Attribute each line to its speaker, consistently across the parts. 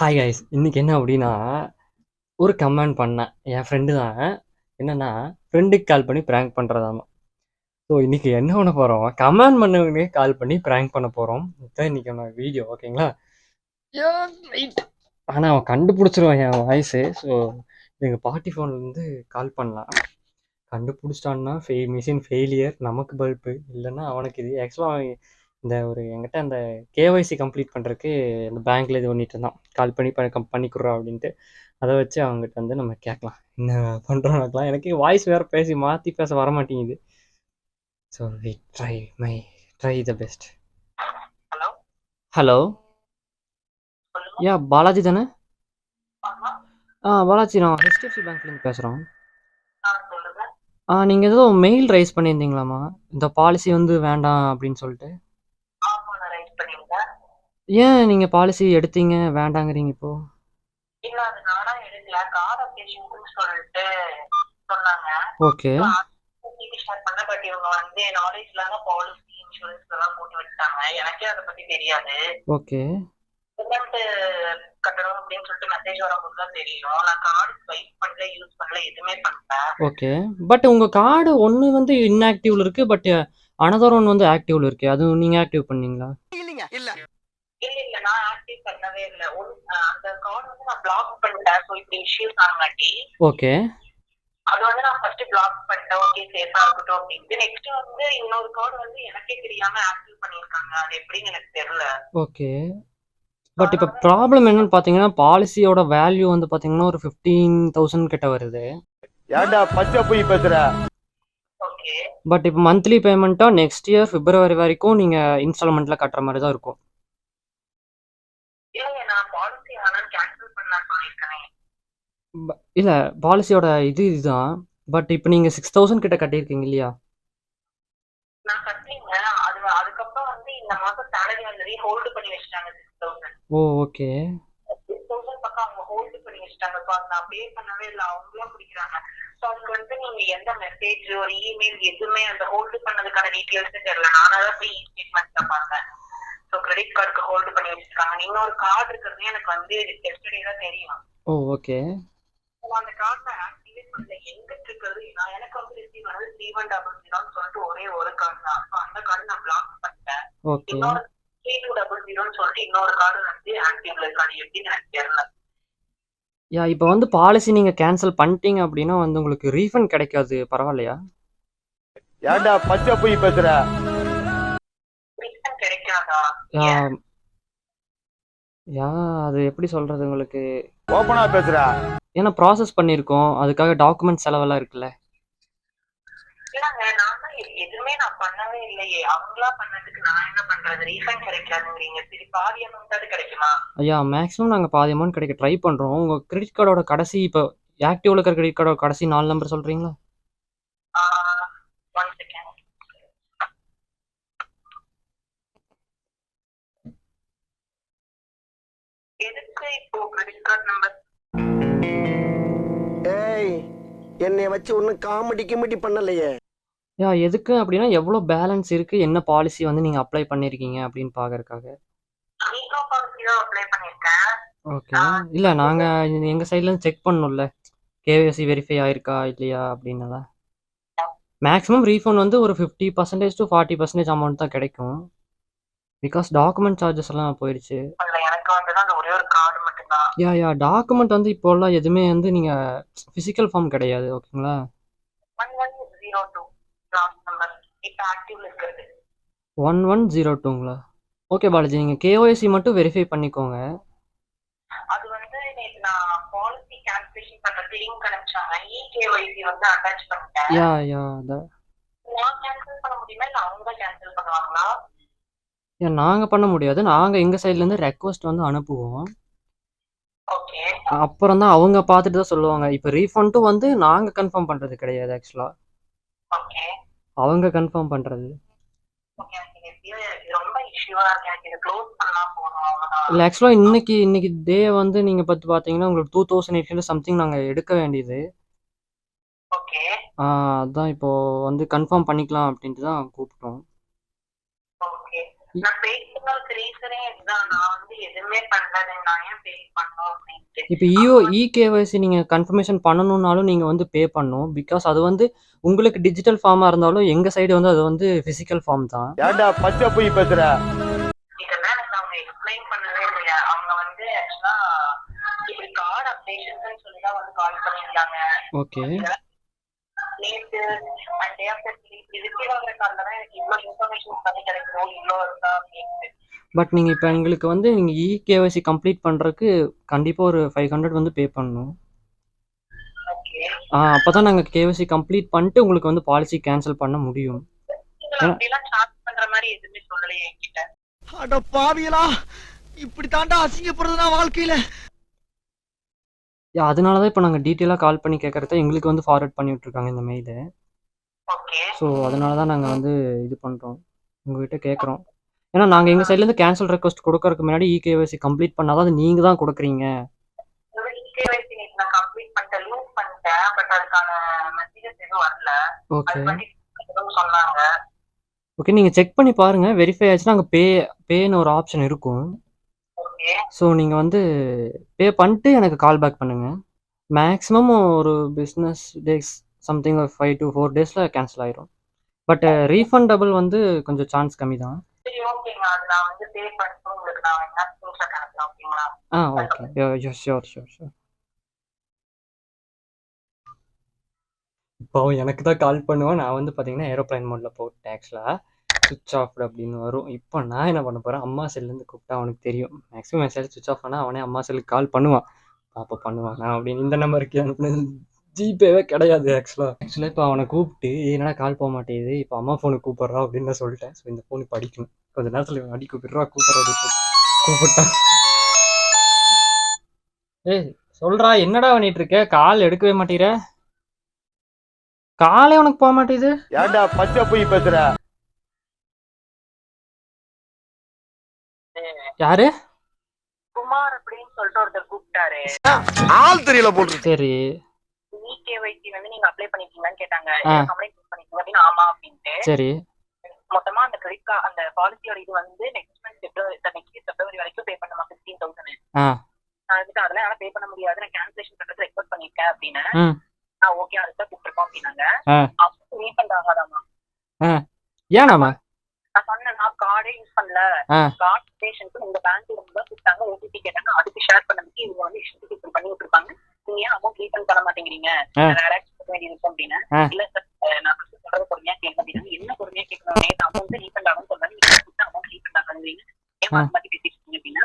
Speaker 1: Hi guys, இன்னைக்கு என்ன அப்படின்னா ஒரு கமெண்ட் பண்ணேன். என் ஃப்ரெண்டு தான். என்னன்னா, ஃப்ரெண்டுக்கு கால் பண்ணி ப்ராங்க் பண்ணுறதாமா. ஸோ இன்னைக்கு என்ன பண்ண போகிறோம், கமெண்ட் பண்ணவனே கால் பண்ணி ப்ராங்க் பண்ண போகிறோம். இதுதான் இன்னைக்கு நம்ம வீடியோ, ஓகேங்களா? ஆனால் அவன் கண்டுபிடிச்சிருவான் என் வாய்ஸு. ஸோ எங்கள் பாட்டி ஃபோன்லேருந்து கால் பண்ணலாம். கண்டுபிடிச்சிட்டான்னா மிஷின் ஃபெயிலியர், நமக்கு பல்பு. இல்லைன்னா அவனுக்கு இது ஆக்சுவலாக இந்த ஒரு என்கிட்ட அந்த கேஒய்சி கம்ப்ளீட் பண்ணுறதுக்கு இந்த பேங்க்கில் இது பண்ணிட்டு இருந்தான். கால் பண்ணி பண்ணிக்கிறோம் அப்படின்ட்டு. அதை வச்சு அவங்ககிட்ட வந்து நம்ம கேட்கலாம் என்ன பண்ணுறோம். எனக்கு வாய்ஸ் வேறு பேசி மாற்றி பேச வர மாட்டேங்குது. So we try the best.
Speaker 2: Hello
Speaker 1: hello,
Speaker 2: சொல்லுங்க.
Speaker 1: யா பாலாஜி தானே?
Speaker 2: ஆமா.
Speaker 1: பாலாஜி, நான் ஹெச்டிஎஃப்சி பேங்க்லேருந்து பேசுகிறோம்.
Speaker 2: சொல்லுங்க.
Speaker 1: நீங்கள் ஏதோ மெயில் ரைஸ் பண்ணியிருந்தீங்களாம்மா, இந்த பாலிசி வந்து வேண்டாம் அப்படின்னு சொல்லிட்டு.
Speaker 2: ஆமா, நான் ரைட் பண்ணிருந்தேன்.
Speaker 1: ஏன் நீங்கள் பாலிசி எடுத்தீங்க வேண்டாங்கிறீங்க இப்போ?
Speaker 2: இல்ல, அது நானா எடுக்கல, கார் அப்டேஷனுக்குன்னு சொல்லிட்டு சொன்னாங்க.
Speaker 1: ஓகே.
Speaker 2: ஷேர் பண்ண, பட் இவங்க வந்து நாலேஜ் இல்லாம பாலிசி இன்சூரன்ஸ் எல்லாம் போட்டு விட்டாங்க. எனக்கே அதை பத்தி தெரியாது.
Speaker 1: ஓகே.
Speaker 2: பேமெண்ட் கட்டணும் அப்படின்னு சொல்லிட்டு மெசேஜ் வரும்போது தான் தெரியும். நான் கார்டு ஸ்வைப் பண்ணல, யூஸ் பண்ணல, எதுவுமே பண்ணல.
Speaker 1: ஓகே. பட் உங்கள் கார்டு ஒன்று வந்து இன்ஆக்டிவ்ல இருக்குது, பட் அனதர் ஒன் வந்து ஆக்டிவ்ல இருக்கு. அது நீங்கள் ஆக்டிவ் பண்ணீங்களா?
Speaker 2: இல்ல இல்ல, நான் ஆக்டிவ் பண்ணவே இல்ல. அந்த கார்டு வந்து நான் பிளாக் பண்ணிட்டேன். ஸோ இப்படி இஷ்யூஸ் ஆகாட்டி
Speaker 1: ஓகே.
Speaker 2: அது வந்து நான் ஃபர்ஸ்ட் பிளாக் பண்ணிட்டேன். ஓகே, சேஃபா இருக்கட்டும் அப்படின்ட்டு. நெக்ஸ்ட் வந்து இன்னொரு கார்டு வந்து எனக்கே தெரியாம ஆக்டிவ் பண்ணிருக்காங்க. அது எப்படின்னு எனக்கு தெரியல.
Speaker 1: ஓகே. பட் இப்போ ப்ராப்ளம் என்னன்னு பார்த்தீங்கன்னா, பாலிசியோட வேல்யூ வந்து பார்த்தீங்கன்னா ஒரு 15,000 கிட்ட வருது.
Speaker 3: ஏன்டா பச்சை போய் பேசுற?
Speaker 2: ஓகே.
Speaker 1: பட் இப்போ மந்த்லி பேமெண்ட்டாக நெக்ஸ்ட் இயர் பிப்ரவரி வரைக்கும் நீங்கள் இன்ஸ்டால்மெண்ட்டில் கட்டுற மாதிரி தான் இருக்கும்.
Speaker 2: இல்லைங்க, நான் பாலிசி ஆனால் கேன்சல் பண்ண சொல்லியிருக்கேன்.
Speaker 1: இல்லை, பாலிசியோட இதுதான். பட் இப்போ நீங்கள் 6,000 கிட்ட கட்டியிருக்கீங்க இல்லையா?
Speaker 2: நான் கட்டிங்க. அதுக்கப்புறம் வந்து இந்த மாசம் சேலரி வந்து ஹோல்டு பண்ணி வச்சிட்டாங்க 6,000.
Speaker 1: ஓ, ஓகே.
Speaker 2: 6,000 பக்கம் அவங்க ஹோல்டு பண்ணி வச்சிட்டாங்க. ஸோ அதை நான் பே பண்ணவே இல்லை, அவங்களும் பிடிக்கிறாங்க. ஸோ அதுக்கு வந்து நீங்க எந்த மெசேஜ் ஒரு இமெயில் எதுவுமே அந்த ஹோல்டு பண்ணதுக்கான டீட்டெயில்ஸ் தெரியல. நானாதான் போய் ஸ்டேட்மெண்ட்ல பார்த்தேன். ஸோ கிரெடிட் கார்டுக்கு ஹோல்டு பண்ணி வச்சிருக்காங்க. இன்னொரு கார்டு இருக்கிறது எனக்கு வந்து எஸ்டர்டே தான் தெரியும்.
Speaker 1: ஓ, ஓகே.
Speaker 2: அந்த கார்டு ஆக்டிவேட் பண்ணல. எங்க இருக்கிறது நான் எனக்கு வந்து ரிசீவ் ஆனது 3100 சொல்லிட்டு ஒரே ஒரு கார்டு தான். ஸோ அந்த கார்டு நான் பிளாக் பண்ணிட்டேன்.
Speaker 1: ஓகே.
Speaker 2: இன்னொரு 3200 சொல்லிட்டு இன்னொரு கார்டு வந்து ஆக்டிவ்ல இருக்காது. எப்படின்னு எனக்கு தெரியல.
Speaker 1: யா, இப்போ வந்து பாலிசி நீங்கள் கேன்சல் பண்ணிட்டீங்க அப்படின்னா வந்து உங்களுக்கு ரீஃபண்ட் கிடைக்காது, பரவாயில்லையா?
Speaker 3: ஏன்டா பச்சை போய் பேசுற?
Speaker 2: ரீசன் கிடைக்காதா?
Speaker 1: யா,
Speaker 2: ஏன்?
Speaker 1: யா, அது எப்படி சொல்கிறது உங்களுக்கு?
Speaker 3: ஓப்பனா பேசுற?
Speaker 1: ஏன்னா ப்ராசஸ் பண்ணியிருக்கோம், அதுக்காக டாக்குமெண்ட் செலவெல்லாம் இருக்குல்ல.
Speaker 2: இல்லங்க, நான் தான் எதுவுமே நான் பண்ணவே இல்லையே. அவங்களா பண்ணதுக்கு நான் என்ன பண்றது? ரீஃபண்ட் கிடைக்காதுங்கிறீங்க. சரி, பாதி அமௌண்ட் கிடைக்குமா?
Speaker 1: ஐயா, மேக்ஸிமம் நாங்கள் பாதி அமௌண்ட் கிடைக்க ட்ரை பண்ணுறோம். உங்கள் கிரெடிட் கார்டோட கடைசி, இப்போ ஆக்டிவ்ல இருக்கிற கிரெடிட் கார்டோட கடைசி 4 நம்பர் சொல்கிறீங்களா?
Speaker 2: 1 செகண்ட். எதுக்கு இப்போ கிரெடிட் கார்டு நம்பர்?
Speaker 4: ஏய், என்னை வச்சு ஒன்னும் காமெடி கிமெடி பண்ணலையே.
Speaker 1: யா, எதுக்கு அப்படின்னா எவ்வளோ பேலன்ஸ் இருக்குது, என்ன பாலிசி வந்து நீங்கள் அப்ளை பண்ணியிருக்கீங்க அப்படின்னு பார்க்கறக்காக.
Speaker 2: ஈகோ பாலிசி தான் அப்ளை பண்ணிருக்கேன்.
Speaker 1: ஓகே. இல்லை, நாங்கள் எங்கள் சைட்லேருந்து செக் பண்ணணும்ல, கேஒய்சி வெரிஃபை ஆயிருக்கா இல்லையா அப்படின்னலாம். மேக்ஸிமம் ரீஃபண்ட் வந்து ஒரு 50% to 40% அமௌண்ட் தான் கிடைக்கும். பிகாஸ் டாக்குமெண்ட் சார்ஜஸ் எல்லாம் போயிடுச்சு.
Speaker 2: எனக்கு வந்து அந்த ஒரே ஒரு கார்டு மட்டும்தான்.
Speaker 1: யா, டாக்குமெண்ட் வந்து இப்போல்லாம் எதுவுமே வந்து நீங்கள் ஃபிசிக்கல் ஃபார்ம் கிடையாது, ஓகேங்களா?
Speaker 2: 1102 லாஸ்ட் நம்பர் இப்ப ஆக்டிவ்ல இருக்கிறது.
Speaker 1: 1102ங்களா? ஓகே பாலாஜி, நீங்கள் கேஒய்சி மட்டும் வெரிஃபை பண்ணிக்கோங்க.
Speaker 2: அது வந்து நேத்து நான் பாலிசி கேன்சலேஷன் பண்றது லிங்க் அனுப்பிச்சாங்க. இகேஒய்சி வந்து அட்டாச் பண்ணிட்டேன்.
Speaker 1: யா,
Speaker 2: நான் கேன்சல் பண்ண முடியுமா இல்ல அவங்க கேன்சல் பண்ணுவாங்களா?
Speaker 1: நாங்கள் பண்ண முடியாது. நாங்கள் எங்கள் சைட்லேருந்து ரெக்வஸ்ட் வந்து அனுப்புவோம்.
Speaker 2: ஓகே.
Speaker 1: அப்புறம் தான் அவங்க பார்த்துட்டு தான் சொல்லுவாங்க. இப்போ ரீஃபண்டும் வந்து நாங்கள் கன்ஃபார்ம் பண்ணுறது கிடையாது, ஆக்சுவலாக
Speaker 2: ஓகே.
Speaker 1: அவங்க கன்ஃபார்ம் பண்ணுறது.
Speaker 2: ஓகே, எனக்கு இது ரொம்ப இஷ்யூவா இருக்கு. எனக்கு இது க்ளோஸ் பண்ணா போதும், அவ்வளவுதான்.
Speaker 1: இல்லை, ஆக்சுவலாக இன்னைக்கு டே வந்து நீங்கள் பார்த்து பார்த்தீங்கன்னா உங்களுக்கு 2,800 சம்திங் நாங்கள் எடுக்க வேண்டியது.
Speaker 2: ஓகே.
Speaker 1: அதான் இப்போது வந்து கன்ஃபார்ம் பண்ணிக்கலாம் அப்படின்ட்டு தான் கூப்பிட்டோம்.
Speaker 2: ஓகே. நான் பே பண்ணதுக்கு ரீசனே இதுதான். நான் வந்து எதுவுமே பண்ணல, நான் ஏன் பே பண்ணணும் அப்படின்ட்டு.
Speaker 1: இப்போ இகேஒய்சி நீங்கள் கன்ஃபர்மேஷன் பண்ணணுன்னாலும் நீங்கள் வந்து பே பண்ணணும். பிகாஸ் அது வந்து உங்களுக்கு டிஜிட்டல் ஃபார்மாக இருந்தாலும் எங்கள் சைடு வந்து அது வந்து ஃபிசிக்கல் ஃபார்ம் தான்.
Speaker 3: ஏன்டா பச்சை போய் பேசுற?
Speaker 2: இதெல்லாம் எனக்கு அவங்க எக்ஸ்பிளைன் பண்ணவே இல்லையா. அவங்க வந்து ஆக்சுவலா இப்படி கார்டு அப்டேஷன் சொல்லி தான் வந்து கால் பண்ணியிருந்தாங்க.
Speaker 1: ஓகே.
Speaker 2: நேற்று அண்ட் டே ஆஃப்டர் இப்படி ரிசீவ் ஆகிற காலில் தான் எனக்கு இவ்வளோ இன்ஃபர்மேஷன் பண்ணி கிடைக்கிறோம், இவ்வளோ இருக்கா அப்படின்ட்டு.
Speaker 1: பட் நீங்கள் இப்போ எங்களுக்கு வந்து நீங்கள் இகேஒய்சி கம்ப்ளீட் பண்ணுறதுக்கு கண்டிப்பாக ஒரு 500 வந்து பே பண்ணணும்.
Speaker 2: ஓகே,
Speaker 1: அப்போ தான் நாங்கள் கேஒய்சி கம்ப்ளீட் பண்ணிட்டு உங்களுக்கு வந்து பாலிசி கேன்சல் பண்ண முடியும்.
Speaker 2: அப்படிலாம் சார்ஜ் பண்ற மாதிரி எதுவுமே சொல்லலையே என்கிட்ட.
Speaker 4: அட பாவியலா, இப்படி தாண்டா அசிங்கப்படுறதுனா வாழ்க்கையில.
Speaker 1: அதனால தான் இப்போ நாங்கள் டீட்டெயிலாக கால் பண்ணி கேட்குறத எங்களுக்கு வந்து ஃபார்வர்ட் பண்ணி விட்ருக்காங்க இந்த மெயிலை.
Speaker 2: ஓகே,
Speaker 1: ஸோ அதனால தான் நாங்கள் வந்து இது பண்ணுறோம், உங்ககிட்ட கேட்குறோம். ஏன்னா நாங்கள் எங்கள் சைட்லேருந்து கேன்சல் ரெக்வஸ்ட் கொடுக்கறதுக்கு முன்னாடி இகேஒய்சி கம்ப்ளீட் பண்ணால் தான் அது நீங்கள் தான் கொடுக்குறீங்க.
Speaker 2: இகேஒய்சி நேற்று நான் கம்ப்ளீட் பண்ணிட்டேன், லூஸ் பண்ணிட்டேன். பட் அதுக்கான மெசேஜஸ் எதுவும் வரல.
Speaker 1: ஓகே
Speaker 2: அது பத்தி எதுவும் சொன்னாங்க.
Speaker 1: ஓகே, நீங்கள் செக் பண்ணி பாருங்கள். வெரிஃபை ஆச்சுன்னா அங்கே பேன்னு ஒரு ஆப்ஷன் இருக்கும்.
Speaker 2: ஓகே,
Speaker 1: ஸோ நீங்கள் வந்து பே பண்ணிட்டு எனக்கு கால் பேக் பண்ணுங்கள். மேக்ஸிமம் ஒரு பிஸ்னஸ் டேஸ் சம்திங் ஒரு 5 to 4 டேஸில் கேன்சல் ஆயிரும். பட் ரீஃபண்டபிள் வந்து கொஞ்சம் சான்ஸ் கம்மி தான்.
Speaker 2: சரி ஓகேங்க. அது நான் வந்து பே பண்ணிட்டு உங்களுக்கு நான் என்ன ஸ்கிரீன்ஷாட் அனுப்பலாம், ஓகேங்களா?
Speaker 1: Okay, sure. இப்போ அவன் எனக்கு தான் கால் பண்ணுவான். நான் வந்து பார்த்தீங்கன்னா ஏரோப்ளைன் மோடில் போட்டேன். ஆக்சுவலாக சுவிட்ச் ஆஃப் அப்படின்னு வரும். இப்போ நான் என்ன பண்ண போகிறேன், அம்மா செல்லேருந்து கூப்பிட்டா அவனுக்கு தெரியும். மேக்ஸிமம் என் செல் சுவிட்ச் ஆஃப் ஆனால் அவனே அம்மா செல்லுக்கு கால் பண்ணுவான். அப்போ பண்ணுவான் நான் அப்படின்னு இந்த நம்பருக்கு அனுப்புனது ஜிபேவே கிடையாது. ஆக்சுவலாக இப்போ அவனை கூப்பிட்டு என்னடா கால் போக மாட்டேங்குது, இப்போ அம்மா ஃபோனுக்கு கூப்பிட்றா அப்படின்னு நான் சொல்லிட்டேன். ஸோ இந்த ஃபோனுக்கு படிக்கணும். கொஞ்சம் நேரத்தில் இவன் அடி கூப்பிட்டான். ஏய் சொல்கிறா, என்னடா பண்ணிட்டு இருக்க? கால் எடுக்கவே மாட்டேங்கிற, காலே உனக்கு போக மாட்டேங்குது.
Speaker 3: ஏன்டா பச்சை போய் பேசுற?
Speaker 1: யாரு?
Speaker 2: குமார் அப்படின்னு சொல்லிட்டு ஒருத்தர் கூப்பிட்டாரு.
Speaker 4: ஆள் தெரியல போட்டு.
Speaker 1: சரி,
Speaker 2: இகேஒய்சி வந்து நீங்க அப்ளை பண்ணிருக்கீங்களான்னு கேட்டாங்க.
Speaker 1: ஆ.
Speaker 2: கம்ப்ளைண்ட் பண்ணிருக்கீங்க அப்படின்னு. ஆமா அப்படின்ட்டு.
Speaker 1: சரி.
Speaker 2: மொத்தமா அந்த கிரெடிட் கார்டு அந்த பாலிசியோட இது வந்து நெக்ஸ்ட் பிப்ரவரி வரைக்கும் பே பண்ணுமா 15,000.
Speaker 1: ஆ
Speaker 2: நான் வந்துட்டு அதெல்லாம் என்னால பே பண்ண முடியாது, நான் கேன்சலேஷன் பண்றது ரெக்வஸ்ட் பண்ணிருக்கேன் அப்படின்னு.
Speaker 1: ம்
Speaker 2: ஓகே அதுதான் கூப்பிட்டுருக்கோம் அப்படின்னாங்க.
Speaker 1: ஆ
Speaker 2: அப்போ ரீஃபண்ட் ஆகாதாமா.
Speaker 1: ஆ ஏனாமா?
Speaker 2: நான் சொன்னேன் நான் கார்டே யூஸ் பண்ணல,
Speaker 1: ஆ
Speaker 2: கார்டு ஸ்டேஷனுக்கு உங்க பேங்க்ல இருந்து தான் கூப்பிட்டாங்க, ஓடிபி கேட்டாங்க, அதுக்கு ஷேர் பண்ணதுக்கு இவங்க வந்து இஷ்டத்துக்கு பண்ணி விட்டுருப்பாங்க. நீங்க ஏன் அமௌண்ட் ரீஃபண்ட் பண்ண மாட்டேங்கிறீங்க, வேற கொடுக்க வேண்டியது இருக்கும் அப்படின்னு. இல்ல சார் நான் சொல்றது பொறுமையா கேட்க அப்படின்னா, என்ன பொறுமையா கேட்கணும், நேற்று அமௌண்ட் ரீஃபண்ட் ஆகும் சொல்றாங்க, நீங்க அமௌண்ட் ரீஃபண்ட் ஆகாதுங்க ஏன் மாத்தி மாத்தி பேசிட்டு அப்படின்னா.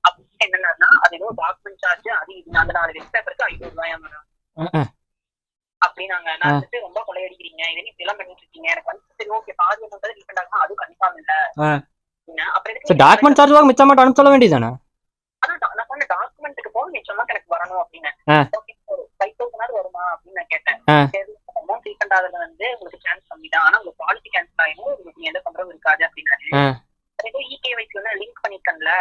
Speaker 2: அப்படி என்னன்னா அது ஏதோ டாக்குமெண்ட் சார்ஜ் அது இது அந்த 4 வெப் பேப்பருக்கு 500 ரூபாய் அப்படின்னாங்க. நான் வந்துட்டு ரொம்ப கொள்ளையடிக்கிறீங்க, இதே இப்படி எல்லாம் பண்ணிட்டு இருக்கீங்க, எனக்கு வந்து சரி ஓகே பாதி அமௌண்ட் ரீஃபண்ட் ஆகும், அது கன்ஃபார்ம் இல்ல. அப்புறம்
Speaker 1: டாக்குமெண்ட் சார்ஜ் வாங்க மிச்சம் அனுப்ப சொல்ல வேண்டியதானே?
Speaker 2: அதான் நான் சொன்ன டாக்குமெண்ட்டுக்கு போக நிச்சயமா எனக்கு வரணும் அப்படின்னு. 5,000 வருமா அப்படின்னு நான் கேட்டேன். அமௌண்ட் ரீஃபண்ட் ஆகுது வந்து உங்களுக்கு சான்ஸ் கம்மி தான், ஆனா உங்க பாலிசி கேன்சல் ஆயிடும், உங்களுக்கு எந்த தொந்தரவும் இருக்காது அப்படின்னாரு. இகேஒய்சி வந்து லிங்க் பண்ணிருக்கேன்ல,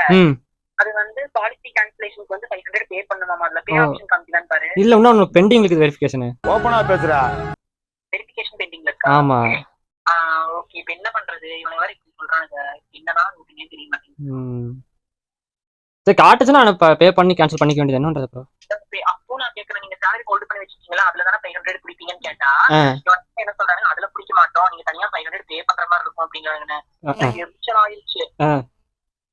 Speaker 2: அது வந்து பாலிசி கேன்சலேஷனுக்கு வந்து 500 பே பண்ணணுமா, அதுல பே ஆப்ஷன் காமிக்குதான்னு பாரு.
Speaker 1: இல்ல இன்னும் பெண்டிங் இருக்குது வெரிஃபிகேஷன்.
Speaker 3: ஓபனா பேசுற?
Speaker 2: வெரிஃபிகேஷன் பெண்டிங்ல இருக்கா?
Speaker 1: ஆமா.
Speaker 2: ஓகே, இப்போ என்ன பண்றது, இவங்க வேற இப்படி சொல்றாங்க, என்னன்னா உங்களுக்கு தெரிய மாட்டேங்குது.
Speaker 1: சரி காட்டுச்சுன்னா நான் பே பண்ணி கேன்சல் பண்ணிக்க வேண்டியது என்னன்றது. அப்புறம்
Speaker 2: அப்போ நான் கேட்கறேன், நீங்க சேலரி ஹோல்ட் பண்ணி வச்சிருக்கீங்களா, அதுல தானே 500 பிடிப்பீங்கன்னு கேட்டா என்ன சொல்றாங்க, அதுல பிடிக்க மாட்டோம், நீங்க தனியா 500 பே பண்ற மாதிரி இருக்கும் அப்படிங்கிறாங்க. ஆயிடுச்சு.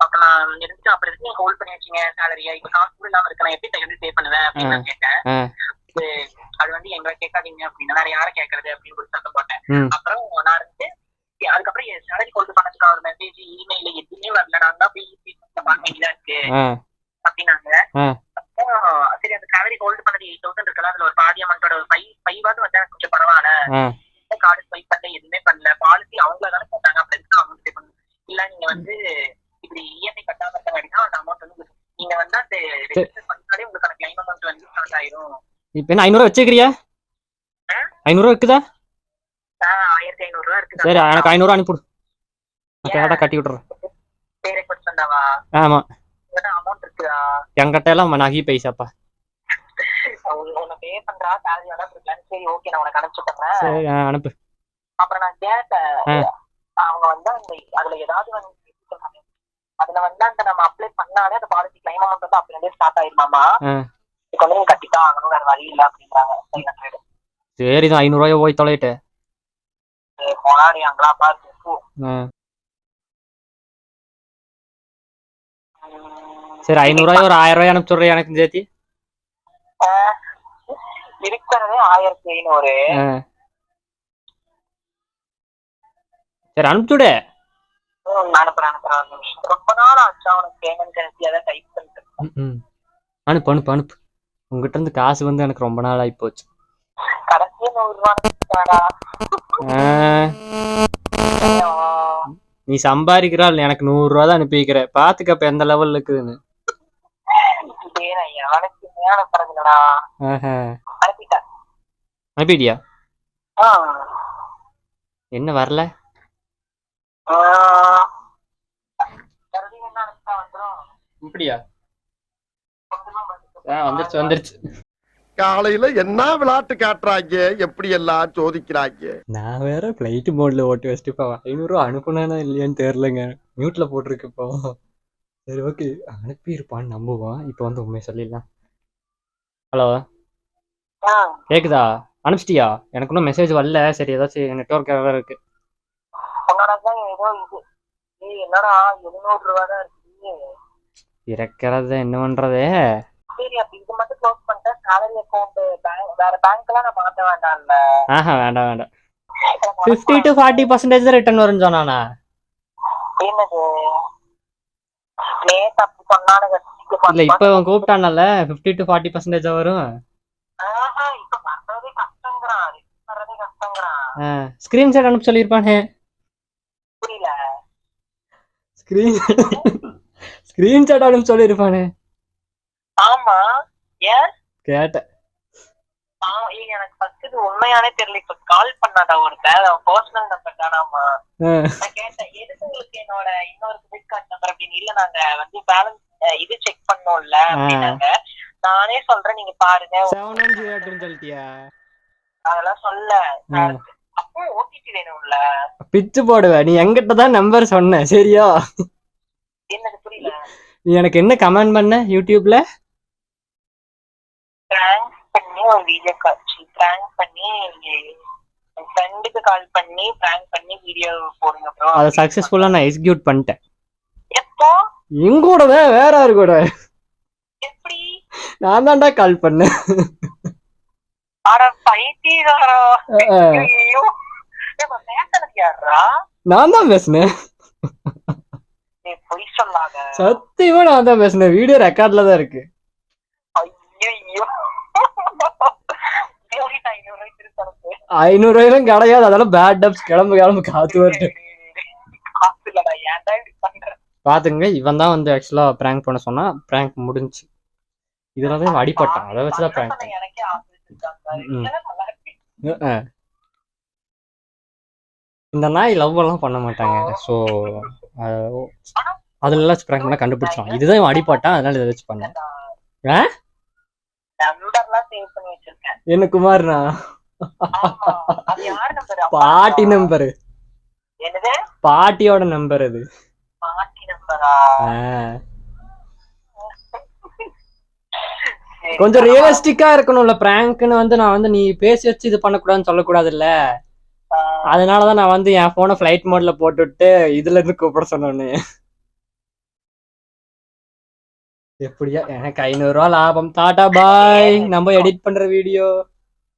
Speaker 2: அப்ப நான் இருந்துச்சு அப்புறம் இருக்கு நீங்க ஹோல்ட் பண்ணி வச்சீங்க சேலரியா, இப்ப காசு இல்லாம இருக்க நான் எப்படி 500 பே பண்ணுவேன் அப்படின்னு நான் கேட்டேன். அது வந்து எங்களை கேட்காதீங்க அப்படின்னா வேற யாரை கேட்கறது அப்படின்னு ஒரு சத்தம் போட்டேன். அப்புறம் நான் இருந்துட்டு அதுக்கப்புறம் என் சேலரி ஹோல்ட் பண்ணதுக்கு ஒரு மெசேஜ் இமெயில எதுவுமே வரல, நான் தான் போய் பார்க்க வேண்டியதா இருக்கு அப்படின்னாங்க. சரி அந்த சேலரி ஹோல்ட் பண்ணது 8,000 இருக்கலாம், அதுல ஒரு பாதி அமௌண்டோட 5 வந்தா கொஞ்சம் பரவாயில்ல, கார்டு ஸ்வைப் பண்ண எதுவுமே பண்ணல, பாலிசி அவங்கள தானே போட்டாங்க, அப்படி இருக்கு அமௌண்ட் பே பண்ணணும். இல்ல நீங்க வந்து இப்படி இஎம்ஐ கட்டாம இருக்க வேண்டியதான் அந்த அமௌண்ட் வந்து நீங்க வந்து அந்த ரெஜிஸ்டர் பண்ணாலே உங்களுக்கான கிளைம் அமௌண்ட் வந்து ஸ்டார்ட் ஆயிரும்.
Speaker 1: இப்போ என்ன 500 வச்சுக்கிறியா? 500 இருக்குதா?
Speaker 2: 1,500 ரூபா இருக்கு.
Speaker 1: சரி எனக்கு 500 அனுப்பிடு, கரெக்டா கட்டி விட்டுறேன்.
Speaker 2: பே ரெக்வெஸ்ட் வந்தாவா?
Speaker 1: ஆமா.
Speaker 2: அமௌண்ட் இருக்குதா
Speaker 1: என்கிட்ட எல்லாம் நகி பைசாப்பா.
Speaker 2: உன்னை பே பண்றா சேலரி வேணா கொடுக்கலாம். சரி ஓகே நான் உனக்கு அனுப்பிச்சுட்டேன்.
Speaker 1: சரி அனுப்பு.
Speaker 2: அப்புறம் நான் கேட்டேன், அவங்க வந்து அந்த அதுல ஏதாவது வந்து சொல்றாங்க. அதுல வந்து அந்த நம்ம அப்ளை பண்ணாலே அந்த பாலிசி கிளைம் அமௌண்ட் வந்து அப்படி ஸ்டார்ட் ஆயிருமாமா. இதுக்கு வந்து நீங்க கட்டிதான் ஆகணும், வேற வழி இல்ல அப்படின்றாங்க. 500
Speaker 1: சரிதான், 500 ரூபாய் போய் தொலைட்டு
Speaker 2: போனாடி அங்களா பாத்து.
Speaker 1: சரி 500 ரூபாய் ஒரு 1000 ரூபாய் அனுப்பிச்சுடுறேன் எனக்கு சேர்த்தி.
Speaker 2: இருக்கிறதே 1500.
Speaker 1: சரி அனுப்பிச்சுடு.
Speaker 2: அனுப்புறேன் ஒரு நிமிஷம். ரொம்ப நாள் ஆச்சா உனக்கு பேமெண்ட் கணக்கு அதான் டைப் பண்ணிட்டு.
Speaker 1: அனுப்பு அனுப்பு அனுப்பு. உங்ககிட்ட இருந்து காசு வந்து எனக்கு ரொம்ப நாள் ஆகி போச்சு.
Speaker 2: கடைசியா 100 ரூபா.
Speaker 1: நீ சம்பாதிக்கிறாள், எனக்கு 100 ரூபா தான் அனுப்பி வைக்கிற. பாத்துக்கப்ப எந்த லெவல்ல இருக்குதுன்னு. அனுப்பிட்டியா? என்ன வரல? இப்படியா? வந்துருச்சு வந்துருச்சு.
Speaker 4: காலையில என்ன விளையாட்டு காட்டுறாங்க, எப்படி எல்லாம் சோதிக்கிறாங்க.
Speaker 1: நான் வேற பிளைட் மோட்ல ஓட்டி வச்சுட்டு இப்போ 500 ரூபா அனுப்புனானா இல்லையான்னு தெரியலங்க. மியூட்ல போட்டிருக்கு இப்போ. சரி ஓகே, அனுப்பியிருப்பான்னு நம்புவான். இப்போ வந்து உண்மையை சொல்லிடலாம். ஹலோ கேக்குதா? அனுப்பிச்சிட்டியா? எனக்கு இன்னும் மெசேஜ் வரல. சரி ஏதாச்சும் நெட்வொர்க் வேற இருக்கு.
Speaker 2: என்னடா 700 ரூபா தான் இருக்கு.
Speaker 1: இறக்கிறத என்ன பண்றது?
Speaker 2: சரி அப்ப இது மட்டும் க்ளோஸ் பண்ணிட்டா salary account வேற பேங்க்லாம் நான் மாத்த வேண்டாம்ல?
Speaker 1: வேண்டாம் வேண்டாம். 50 to 40% தான் ரிட்டர்ன் வரும்னு சொன்னானா?
Speaker 2: என்னது நேத்து அப்படி சொன்னானுங்க.
Speaker 1: இல்ல இப்ப அவன் கூப்பிட்டானல்ல 50 to 40% வரும்.
Speaker 2: இப்ப வர்றதே கஷ்டங்கிறான்.
Speaker 1: ஸ்கிரீன்ஷாட் அனுப்ப சொல்லியிருப்பானே.
Speaker 2: புரியல.
Speaker 1: ஸ்கிரீன்ஷாட் அனுப்ப சொல்லியிருப்பானே.
Speaker 2: ஆமா ஏன்
Speaker 1: கேட்டேன்.
Speaker 2: எனக்கு ஃபர்ஸ்ட் இது உண்மையானே தெரியல. இப்ப கால் பண்ணாடா ஒருத்தர், பர்சனல் நம்பர் தானாமா. நான் கேட்டேன் எதுக்கு உங்களுக்கு என்னோட இன்னொரு கிரெடிட் கார்டு நம்பர் அப்படின்னு. இல்ல நாங்க வந்து பேலன்ஸ் இது செக் பண்ணோம்ல அப்படின்னாங்க. நானே சொல்றேன் நீங்க பாருங்க.
Speaker 1: 710 சொல்லிட்டியா?
Speaker 2: அதெல்லாம் சொல்ல. அப்போ ஓடிபி வேணும்ல.
Speaker 1: பிச்சு போடுவ. நீ என்கிட்ட தான் நம்பர் சொன்ன சரியா?
Speaker 2: என்னது புரியல.
Speaker 1: நீ எனக்கு என்ன கமெண்ட் பண்ண யூடியூப்ல?
Speaker 2: பிராங்க் பண்ணி ஒரு வீடியோ காட்சி பிராங்க் பண்ணி ஃப்ரெண்டுக்கு கால் பண்ணி பிராங்க் பண்ணி வீடியோ போடுங்க ப்ரோ.
Speaker 1: அத சக்சஸ்ஃபுல்லா நான் எக்ஸிக்யூட் பண்ணிட்டேன்.
Speaker 2: எப்போ?
Speaker 1: எங்கூடவே வேற யாரு கூட?
Speaker 2: எப்படி?
Speaker 1: நான் தான்டா கால் பண்ணேன்.
Speaker 2: அட பைத்தியக்காரா. ஐயோ ஏமா பேசுறது யாரா?
Speaker 1: நான் தான் பேசுனேன்.
Speaker 2: நீ பொய் சொல்லாத.
Speaker 1: சத்தியமா நான் தான் பேசுனேன். வீடியோ ரெக்கார்ட்ல தான் இருக்கு.
Speaker 2: ஐயோ
Speaker 1: 500 ரூபாயும் கிடையாது. அதெல்லாம் பேட் டப்ஸ். கிளம்பு கிளம்பு காத்து வருது. பாத்துங்க, இவன் தான் வந்து ஆக்சுவலா பிராங்க் பண்ண சொன்னா. பிராங்க் முடிஞ்சு. இதுலதான் அடிப்பட்டான். அதை வச்சுதான் பிராங்க். இந்த நாய் லவ் எல்லாம் பண்ண மாட்டாங்க. ஸோ அதுல எல்லாம் பிராங்க் பண்ண கண்டுபிடிச்சான். இதுதான் அடிப்பட்டான், அதனால இதை வச்சு பண்ணேன். என்ன குமார்னா? பாட்டி நம்பரு. பாட்டியோட நம்பர் அது. கொஞ்சம் ரியலிஸ்டிக்கா இருக்கணும்ல. பிராங்க்னு வந்து நான் வந்து நீ பேசி வச்சு இது பண்ணக்கூடாதுன்னு சொல்லக்கூடாது இல்ல. அதனாலதான் நான் வந்து என் போனை ஃபிளைட் மோட்ல போட்டுவிட்டு இதுல இருந்து கூப்பிட சொன்னேன்னு. எப்படியா எனக்கு 500 ரூபா லாபம். டாடா பாய். நம்ம எடிட் பண்ற வீடியோ